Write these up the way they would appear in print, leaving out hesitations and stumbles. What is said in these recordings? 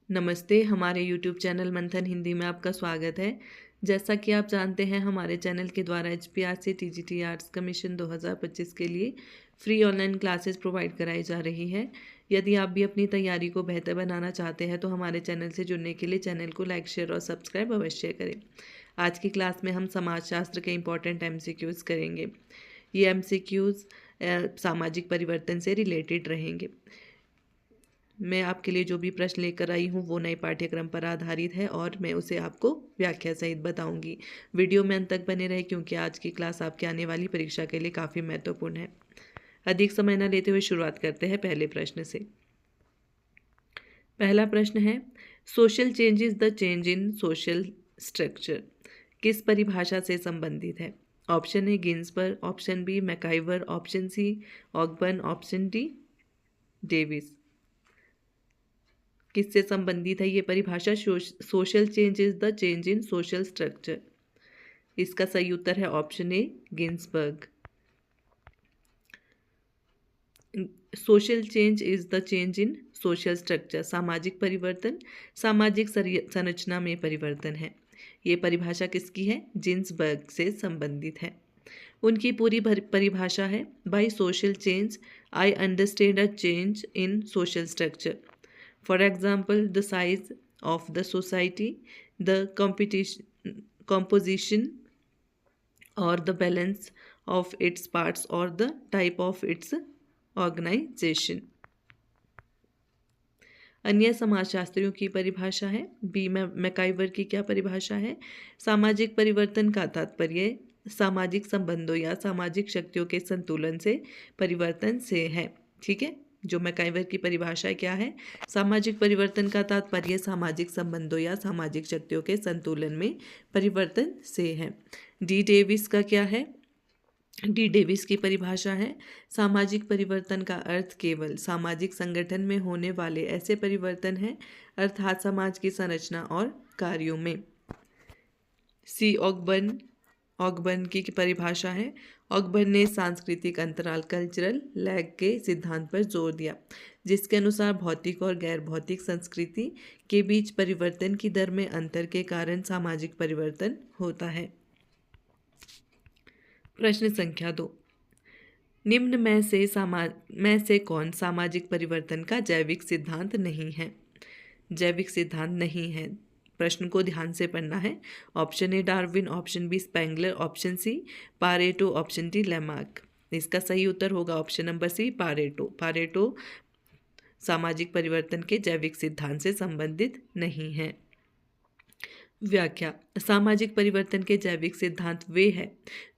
नमस्ते, हमारे YouTube channel मंथन हिंदी में आपका स्वागत है। जैसा कि आप जानते हैं, हमारे चैनल के द्वारा एचपीआरसी टीजीटी आर्ट्स कमीशन 2025 के लिए फ्री ऑनलाइन क्लासेस प्रोवाइड कराई जा रही है। यदि आप भी अपनी तैयारी को बेहतर बनाना चाहते हैं तो हमारे चैनल से जुड़ने के लिए चैनल को लाइक, शेयर और सब्सक्राइब अवश्य करें। आज की क्लास में हम समाजशास्त्र के इम्पॉर्टेंट एमसीक्यूज़ करेंगे। ये एमसीक्यूज़ सामाजिक परिवर्तन से रिलेटेड रहेंगे। मैं आपके लिए जो भी प्रश्न लेकर आई हूँ वो नए पाठ्यक्रम पर आधारित है और मैं उसे आपको व्याख्या सहित बताऊंगी। वीडियो में अंत तक बने रहे क्योंकि आज की क्लास आपके आने वाली परीक्षा के लिए काफ़ी महत्वपूर्ण है। अधिक समय न लेते हुए शुरुआत करते हैं पहले प्रश्न से। पहला प्रश्न है, social change is the change in social structure किस परिभाषा से संबंधित है? Option A Ginsberg, option B MacIver, option C Ogburn, option D Davis. किससे संबंधित है ये परिभाषा? Social change is the change in social structure. इसका सही उत्तर है option A Ginsberg. Social change is the change in social structure, सामाजिक परिवर्तन सामाजिक संरचना में परिवर्तन है। ये परिभाषा किसकी है? गिन्सबर्ग से संबंधित है। उनकी पूरी परिभाषा है, by social change I understand a change in social structure. For example, the size of the society, the composition or the balance of its parts or the type of its organization. अन्य समाजशास्त्रियों की परिभाषा है, B MacIver की क्या परिभाषा है? सामाजिक परिवर्तन का तात्पर्य सामाजिक संबंधों या सामाजिक शक्तियों के संतुलन से परिवर्तन से है। ठीक है, जो मैकाइवर की परिभाषा क्या है? सामाजिक परिवर्तन का तात्पर्य सामाजिक संबंधों या सामाजिक शक्तियों के संतुलन में परिवर्तन से है। डी डेविस का क्या है? डी डेविस की परिभाषा है, सामाजिक परिवर्तन का अर्थ केवल सामाजिक संगठन में होने वाले ऐसे परिवर्तन है, अर्थात समाज की संरचना और कार्यों में। सी ऑगबर्न की परिभाषा है, ऑगबर्न ने सांस्कृतिक अंतराल कल्चरल लैग के सिद्धांत पर जोर दिया, जिसके अनुसार भौतिक और गैर भौतिक संस्कृति के बीच परिवर्तन की दर में अंतर के कारण सामाजिक परिवर्तन होता है। प्रश्न संख्या 2, निम्न में से कौन सामाजिक परिवर्तन का जैविक सिद्धांत नहीं है? जैविक सिद्धांत नहीं है, प्रश्न को ध्यान से पढ़ना है। Option A Darwin, option B Spengler, option C Pareto, option D Lamarck. इसका सही उत्तर होगा ऑप्शन नंबर सी पारेटो। पारेटो सामाजिक परिवर्तन के जैविक सिद्धांत से संबंधित नहीं है। व्याख्या, सामाजिक परिवर्तन के जैविक सिद्धांत वे हैं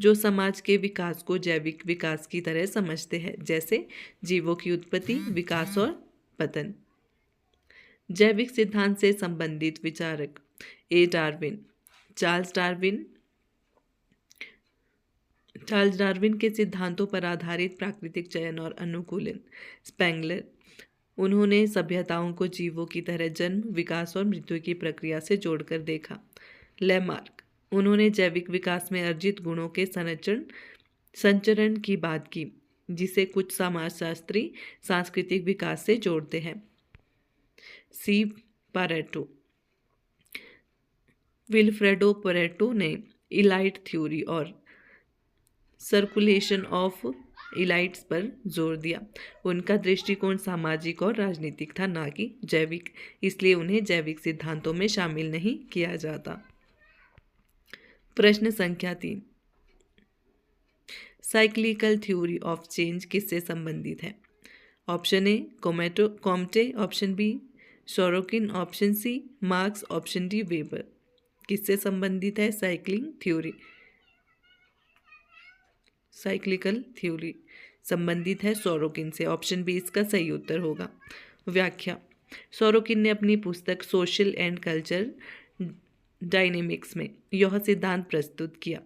जो समाज के विकास को जैविक विकास की तरह समझते हैं, जैसे जीवों की उत्पत्ति, विकास और पतन। जैविक सिद्धांत से संबंधित विचारक, ए डार्विन, चार्ल्स डार्विन के सिद्धांतों पर आधारित प्राकृतिक चयन और अनुकूलन। स्पेंगलर, उन्होंने सभ्यताओं को जीवों की तरह जन्म, विकास और मृत्यु की प्रक्रिया से जोड़कर देखा। लेमार्क, उन्होंने जैविक विकास में अर्जित गुणों के संचरण की बात की, जिसे कुछ समाजशास्त्री सांस्कृतिक विकास से जोड़ते हैं। सी पारेटो, विल्फ्रेडो पारेटो ने इलाइट थ्योरी और सर्कुलेशन ऑफ इलाइट्स पर जोर दिया। उनका दृष्टिकोण सामाजिक और राजनीतिक था, ना कि जैविक, इसलिए उन्हें जैविक सिद्धांतों में शामिल नहीं किया जाता। प्रश्न संख्या 3, साइक्लिकल थ्योरी ऑफ चेंज किससे संबंधित है? Option A Comte, option B Sorokin, option C Marx, option D Weber. किससे संबंधित है साइक्लिकल थ्योरी? संबंधित है सोरोकिन से। ऑप्शन बी इसका सही उत्तर होगा। व्याख्या, सोरोकिन ने अपनी पुस्तक सोशल एंड कल्चर डायनेमिक्स में यह सिद्धांत प्रस्तुत किया,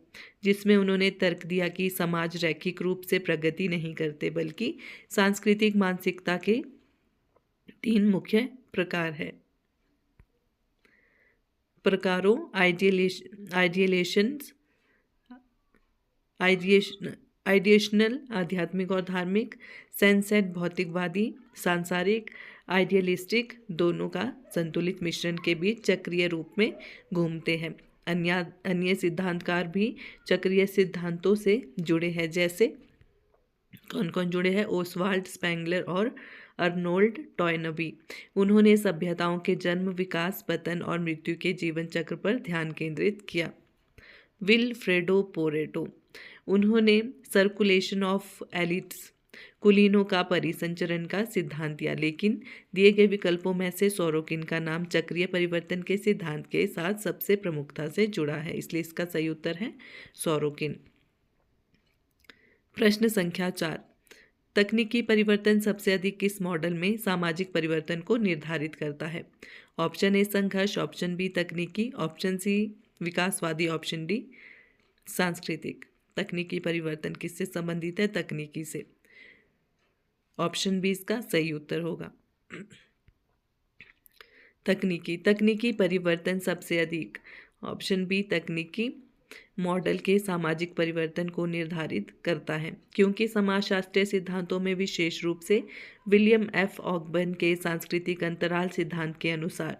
जिसमें उन्होंने तर्क दिया कि समाज रैखिक रूप से प्रगति नहीं करते, बल्कि सांस्कृतिक मानसिकता के 3 मुख्य प्रकार है। प्रकारों आइडिएशनल आध्यात्मिक और धार्मिक, सेंसेट भौतिकवादी, सांसारिक आइडियलिस्टिक दोनों का संतुलित मिश्रण के बीच चक्रीय रूप में घूमते हैं। अन्य सिद्धांतकार भी चक्रीय सिद्धांतों से जुड़े हैं। जैसे कौन कौन जुड़े हैं? ओसवाल्ड स्पेंगलर और अर्नोल्ड टॉयनबी। उन्होंने सभ्यताओं के जन्म, विकास, पतन और मृत्यु के जीवन चक्र पर ध्यान केंद्रित किया। विलफ्रेडो पोरेटो, उन्होंने सर्कुलेशन ऑफ एलिट्स कुलीनों का परिसंचरण का सिद्धांत दिया। लेकिन दिए गए विकल्पों में से सोरोकिन का नाम चक्रीय परिवर्तन के सिद्धांत के साथ सबसे प्रमुखता से जुड़ा है, इसलिए इसका सही उत्तर है सोरोकिन। प्रश्न संख्या 4, तकनीकी परिवर्तन सबसे अधिक किस मॉडल में सामाजिक परिवर्तन को निर्धारित करता है? ऑप्शन ए संघर्ष, ऑप्शन बी तकनीकी, ऑप्शन सी विकासवादी, ऑप्शन डी सांस्कृतिक। तकनीकी परिवर्तन किससे संबंधित है? तकनीकी से। ऑप्शन बी इसका सही उत्तर होगा। तकनीकी परिवर्तन सबसे अधिक, ऑप्शन बी तकनीकी मॉडल के सामाजिक परिवर्तन को निर्धारित करता है, क्योंकि समाजशास्त्रीय सिद्धांतों में विशेष रूप से विलियम एफ ऑकबर्न के सांस्कृतिक अंतराल सिद्धांत के अनुसार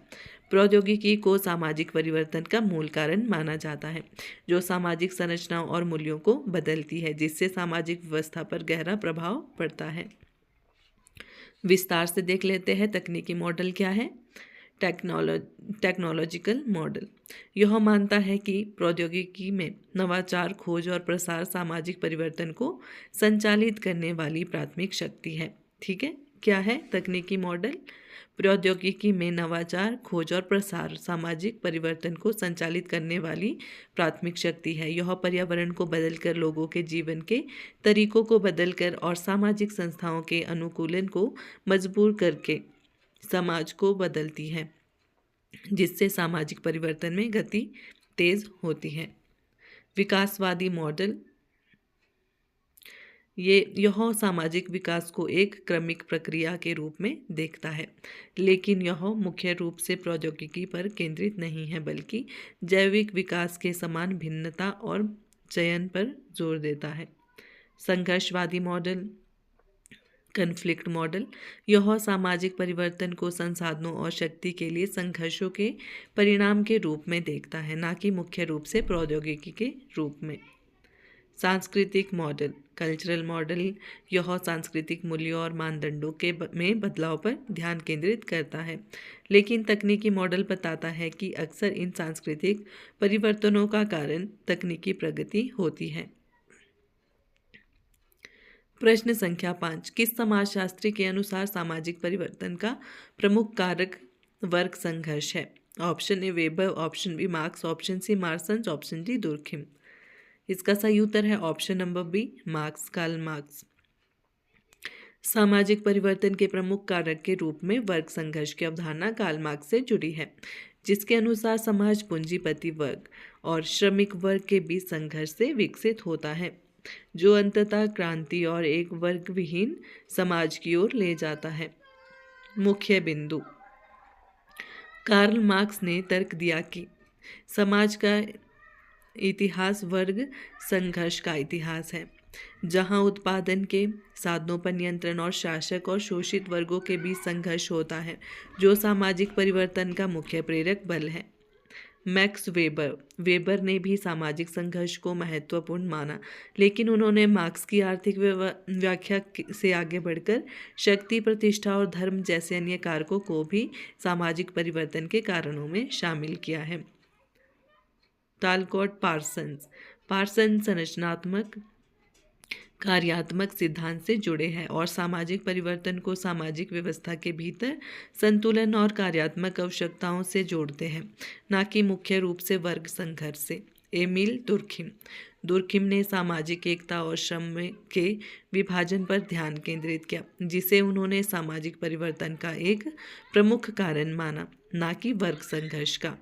प्रौद्योगिकी को सामाजिक परिवर्तन का मूल कारण माना जाता है, जो सामाजिक संरचनाओं और मूल्यों को बदलती है, जिससे सामाजिक व्यवस्था पर गहरा प्रभाव पड़ता है। विस्तार से देख लेते हैं तकनीकी मॉडल क्या है। टेक्नोलॉजिकल मॉडल यह मानता है कि प्रौद्योगिकी में नवाचार, खोज और प्रसार सामाजिक परिवर्तन को संचालित करने वाली प्राथमिक शक्ति है। ठीक है, क्या है तकनीकी मॉडल? प्रौद्योगिकी में नवाचार, खोज और प्रसार सामाजिक परिवर्तन को संचालित करने वाली प्राथमिक शक्ति है। यह पर्यावरण को बदलकर, लोगों के जीवन के तरीकों को बदलकर और सामाजिक संस्थाओं के अनुकूलन को मजबूर करके समाज को बदलती है, जिससे सामाजिक परिवर्तन में गति तेज होती है। विकासवादी मॉडल यह सामाजिक विकास को एक क्रमिक प्रक्रिया के रूप में देखता है, लेकिन यह मुख्य रूप से प्रौद्योगिकी पर केंद्रित नहीं है, बल्कि जैविक विकास के समान भिन्नता और चयन पर जोर देता है। संघर्षवादी मॉडल, कन्फ्लिक्ट मॉडल, यह सामाजिक परिवर्तन को संसाधनों और शक्ति के लिए संघर्षों के परिणाम के रूप में देखता है, न कि मुख्य रूप से प्रौद्योगिकी के रूप में। सांस्कृतिक मॉडल, कल्चरल मॉडल, यह सांस्कृतिक मूल्यों और मानदंडों में बदलाव पर ध्यान केंद्रित करता है, लेकिन तकनीकी मॉडल बताता है कि अक्सर इन सांस्कृतिक परिवर्तनों का कारण तकनीकी प्रगति होती है। प्रश्न संख्या 5, किस समाजशास्त्री के अनुसार सामाजिक परिवर्तन का प्रमुख कारक वर्ग संघर्ष है? Option A Weber, option B Marx, option C मार्सन्स, ऑप्शन डी दुर्खिम। इसका सही उत्तर है option number B, Marx, Karl Marx. सामाजिक परिवर्तन के प्रमुख कारक के रूप में वर्ग संघर्ष की अवधारणा कार्ल मार्क्स से जुड़ी है, जिसके अनुसार समाज पूंजीपति वर्ग और श्रमिक वर्ग के बीच संघर्ष से विकसित होता है, जो अंततः क्रांति और एक वर्ग विहीन समाज की ओर ले जाता है। मुख्य बिंदु, कार्ल मार्क्स ने तर्क दिया कि समाज का इतिहास वर्ग संघर्ष का इतिहास है, जहां उत्पादन के साधनों पर नियंत्रण और शासक और शोषित वर्गों के बीच संघर्ष होता है, जो सामाजिक परिवर्तन का मुख्य प्रेरक बल है। मैक्स वेबर ने भी सामाजिक संघर्ष को महत्वपूर्ण माना, लेकिन उन्होंने मार्क्स की आर्थिक व्याख्या से आगे बढ़कर शक्ति, प्रतिष्ठा और धर्म जैसे अन्य कारकों को भी सामाजिक परिवर्तन के कारणों में शामिल किया है। टालकॉट पार्सन संरचनात्मक कार्यात्मक सिद्धांत से जुड़े हैं और सामाजिक परिवर्तन को सामाजिक व्यवस्था के भीतर संतुलन और कार्यात्मक आवश्यकताओं से जोड़ते हैं, न कि मुख्य रूप से वर्ग संघर्ष से। एमिल दुर्खिम ने सामाजिक एकता और श्रम के विभाजन पर ध्यान केंद्रित किया, जिसे उन्होंने सामाजिक परिवर्तन का एक प्रमुख कारण माना, न कि वर्ग संघर्ष का।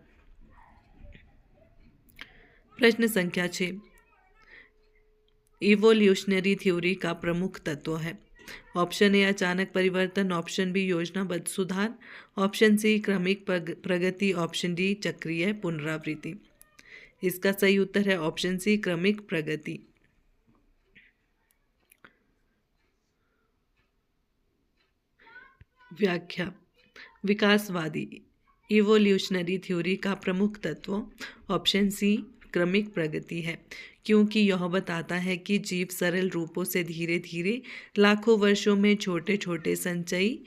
प्रश्न संख्या 6, इवोल्यूशनरी थ्योरी का प्रमुख तत्व है? ऑप्शन ए अचानक परिवर्तन, ऑप्शन बी योजनाबद्ध सुधार, ऑप्शन सी क्रमिक प्रगति, ऑप्शन डी चक्रीय पुनरावृत्ति। इसका सही उत्तर है ऑप्शन सी क्रमिक प्रगति। व्याख्या, विकासवादी इवोल्यूशनरी थ्योरी का प्रमुख तत्व ऑप्शन सी क्रमिक प्रगति है, क्योंकि यह बताता है कि जीव सरल रूपों से धीरे धीरे लाखों वर्षों में छोटे छोटे संचयी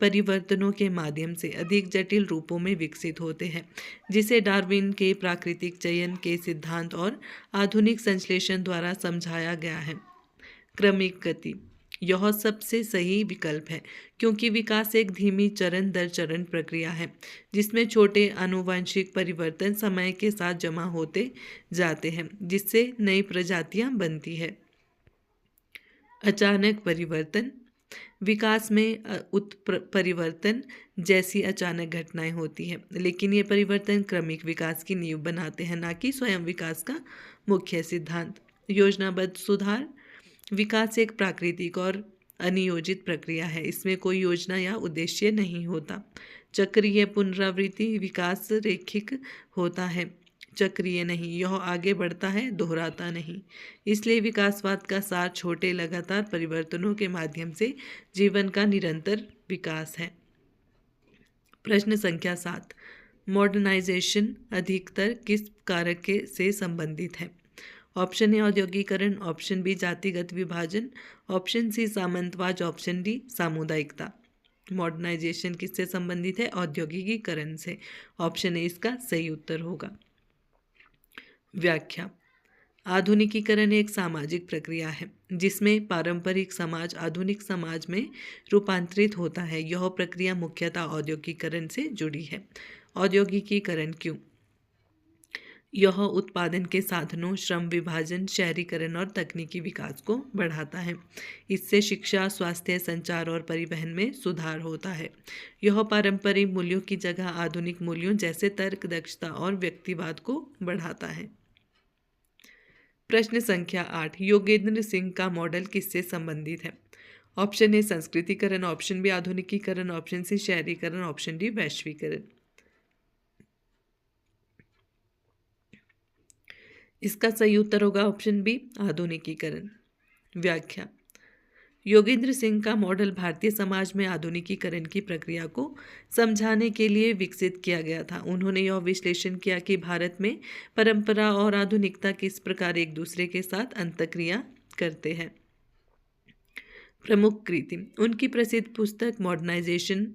परिवर्तनों के माध्यम से अधिक जटिल रूपों में विकसित होते हैं, जिसे डार्विन के प्राकृतिक चयन के सिद्धांत और आधुनिक संश्लेषण द्वारा समझाया गया है। क्रमिक गति यह सबसे सही विकल्प है, क्योंकि विकास एक धीमी चरण दर चरण प्रक्रिया है, जिसमें छोटे आनुवंशिक परिवर्तन समय के साथ जमा होते जाते हैं, जिससे नई प्रजातियां बनती है। अचानक परिवर्तन विकास में परिवर्तन जैसी अचानक घटनाएं होती हैं, लेकिन ये परिवर्तन क्रमिक विकास की नींव बनाते हैं, न कि स्वयं विकास का मुख्य सिद्धांत। योजनाबद्ध सुधार विकास एक प्राकृतिक और अनियोजित प्रक्रिया है, इसमें कोई योजना या उद्देश्य नहीं होता। चक्रीय पुनरावृत्ति विकास रैखिक होता है, चक्रीय नहीं, यह आगे बढ़ता है, दोहराता नहीं। इसलिए विकासवाद का सार छोटे लगातार परिवर्तनों के माध्यम से जीवन का निरंतर विकास है। प्रश्न संख्या 7, मॉडर्नाइजेशन अधिकतर किस कारक के से संबंधित है? ऑप्शन ए औद्योगिकरण, ऑप्शन बी जातिगत विभाजन, ऑप्शन सी सामंतवाद, ऑप्शन डी सामुदायिकता। मॉडर्नाइजेशन किससे संबंधित है? औद्योगिकीकरण से। ऑप्शन ए इसका सही उत्तर होगा। व्याख्या आधुनिकीकरण एक सामाजिक प्रक्रिया है, जिसमें पारंपरिक समाज आधुनिक समाज में रूपांतरित होता है। यह प्रक्रिया मुख्यतः औद्योगिकीकरण से जुड़ी है। औद्योगिकीकरण क्यों? यह उत्पादन के साधनों, श्रम विभाजन, शहरीकरण और तकनीकी विकास को बढ़ाता है। इससे शिक्षा, स्वास्थ्य, संचार और परिवहन में सुधार होता है। यह पारंपरिक मूल्यों की जगह आधुनिक मूल्यों जैसे तर्क, दक्षता और व्यक्तिवाद को बढ़ाता है। प्रश्न संख्या 8, योगेंद्र सिंह का मॉडल किससे संबंधित है? ऑप्शन ए संस्कृतिकरण, ऑप्शन बी आधुनिकीकरण, ऑप्शन सी शहरीकरण, ऑप्शन डी वैश्वीकरण। इसका सही उत्तर होगा ऑप्शन बी आधुनिकीकरण। व्याख्या योगेंद्र सिंह का मॉडल भारतीय समाज में आधुनिकीकरण की प्रक्रिया को समझाने के लिए विकसित किया गया था। उन्होंने यह विश्लेषण किया कि भारत में परंपरा और आधुनिकता किस प्रकार एक दूसरे के साथ अंतःक्रिया करते हैं। प्रमुख कृति उनकी प्रसिद्ध पुस्तक मॉडर्नाइजेशन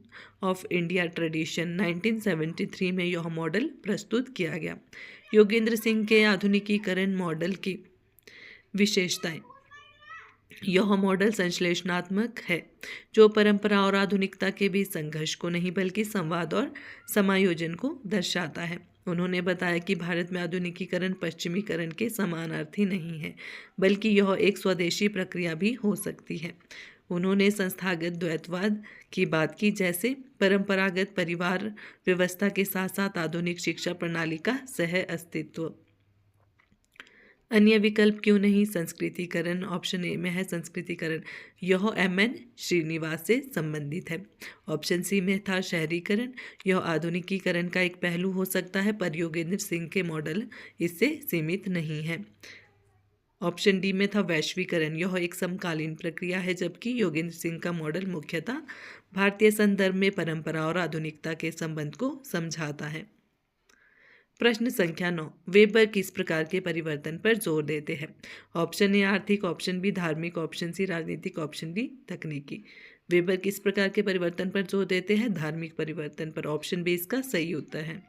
ऑफ इंडिया ट्रेडिशन 1973 में यह मॉडल प्रस्तुत किया गया। योगेंद्र सिंह के आधुनिकीकरण मॉडल की विशेषताएं। यह मॉडल संश्लेषणात्मक है, जो परंपरा और आधुनिकता के बीच संघर्ष को नहीं बल्कि संवाद और समायोजन को दर्शाता है। उन्होंने बताया कि भारत में आधुनिकीकरण पश्चिमीकरण के समानार्थी नहीं है, बल्कि यह एक स्वदेशी प्रक्रिया भी हो सकती है। उन्होंने संस्थागत द्वैतवाद की बात की, जैसे परंपरागत परिवार व्यवस्था के साथ साथ आधुनिक शिक्षा प्रणाली का सह अस्तित्व। अन्य विकल्प क्यों नहीं? संस्कृतिकरण ऑप्शन ए में है संस्कृतिकरण, यह MN श्रीनिवास से संबंधित है। ऑप्शन सी में था शहरीकरण, यह आधुनिकीकरण का एक पहलू हो सकता है, पर योगेंद्र सिंह के मॉडल इससे सीमित नहीं है। ऑप्शन डी में था वैश्वीकरण, यह एक समकालीन प्रक्रिया है, जबकि योगेंद्र सिंह का मॉडल मुख्यतः भारतीय संदर्भ में परंपरा और आधुनिकता के संबंध को समझाता है। प्रश्न संख्या 9, वेबर किस प्रकार के परिवर्तन पर जोर देते हैं? ऑप्शन ए आर्थिक, ऑप्शन बी धार्मिक, ऑप्शन सी राजनीतिक, ऑप्शन डी तकनीकी। वेबर किस प्रकार के परिवर्तन पर जोर देते हैं? धार्मिक परिवर्तन पर। ऑप्शन बी इसका सही उत्तर है।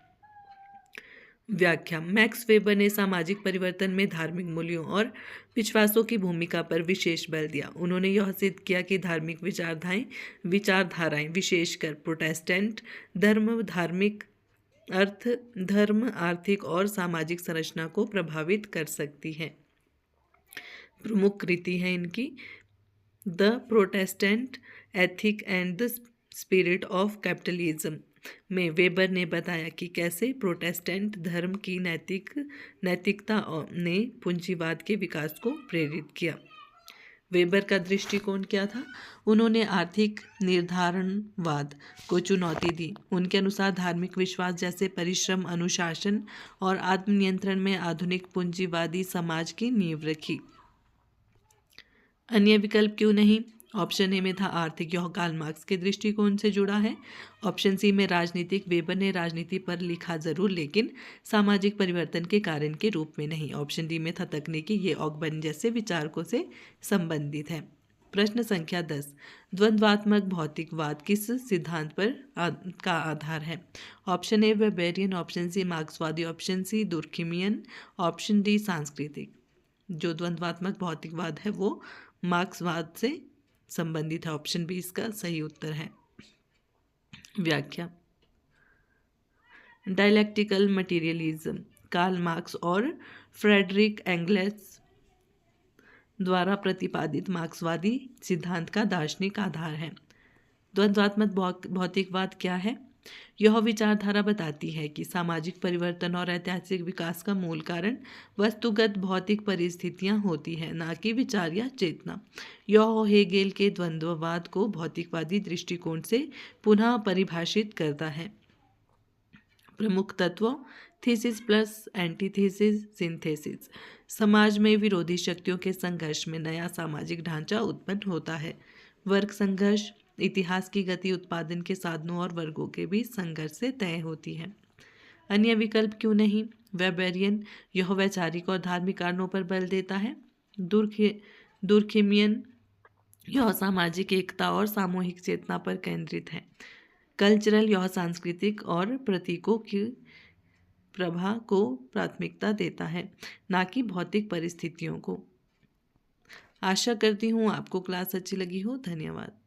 व्याख्या मैक्स वेबर ने सामाजिक परिवर्तन में धार्मिक मूल्यों और विश्वासों की भूमिका पर विशेष बल दिया। उन्होंने यह सिद्ध किया कि धार्मिक विचारधाराएं विशेषकर प्रोटेस्टेंट धर्म धार्मिक अर्थ धर्म आर्थिक और सामाजिक संरचना को प्रभावित कर सकती है। प्रमुख कृति है इनकी the Protestant ethic and the spirit of capitalism में वेबर ने बताया कि कैसे प्रोटेस्टेंट धर्म की नैतिकता ने पूंजीवाद के विकास को प्रेरित किया। वेबर का दृष्टिकोण क्या था? उन्होंने आर्थिक निर्धारणवाद को चुनौती दी। उनके अनुसार धार्मिक विश्वास जैसे परिश्रम, अनुशासन और आत्मनियंत्रण में आधुनिक पूंजीवादी समाज की नींव रखी। अन्य विकल्प क्यों नहीं? ऑप्शन ए में था आर्थिक यह कार्ल मार्क्स के दृष्टिकोण से जुड़ा है। ऑप्शन सी में राजनीतिक, वेबर ने राजनीति पर लिखा जरूर लेकिन सामाजिक परिवर्तन के कारण के रूप में नहीं। ऑप्शन डी में था तकनीकी, ये ऑकबर्न जैसे विचारकों से संबंधित है। प्रश्न संख्या 10, द्वंद्वात्मक भौतिकवाद किस सिद्धांत पर का आधार है? Option A Weberian, option C मार्क्सवादी, option C Durkheimian, option D सांस्कृतिक। जो द्वंद्वात्मक भौतिकवाद है वो मार्क्सवाद से संबंधित है। ऑप्शन बी इसका सही उत्तर है। व्याख्या, डायलैक्टिकल मटेरियलिज्म कार्ल मार्क्स और फ्रेडरिक एंगल्स द्वारा प्रतिपादित मार्क्सवादी सिद्धांत का दार्शनिक आधार है। द्वंद्वात्मक भौतिकवाद क्या है? यह विचारधारा बताती है कि सामाजिक परिवर्तन और ऐतिहासिक विकास का मूल कारण वस्तुगत भौतिक परिस्थितियां होती हैं, ना कि विचार या चेतना। यह हेगेल के द्वंद्ववाद को भौतिकवादी दृष्टिकोण से पुनः परिभाषित करता है। प्रमुख तत्व, थीसिस प्लस एंटीथीसिस सिंथेसिस। समाज में विरोधी शक्तियों के संघर्ष में नया सामाजिक ढांचा उत्पन्न होता है। वर्ग संघर्ष, इतिहास की गति उत्पादन के साधनों और वर्गों के बीच संघर्ष से तय होती है। अन्य विकल्प क्यों नहीं? वेबेरियन, यह वैचारिक और धार्मिक कारणों पर बल देता है। दुर्खिमियन, यह सामाजिक एकता और सामूहिक चेतना पर केंद्रित है। कल्चरल, यह सांस्कृतिक और प्रतीकों की प्रभा को प्राथमिकता देता है, ना कि भौतिक परिस्थितियों को। आशा करती हूँ आपको क्लास अच्छी लगी हो। धन्यवाद।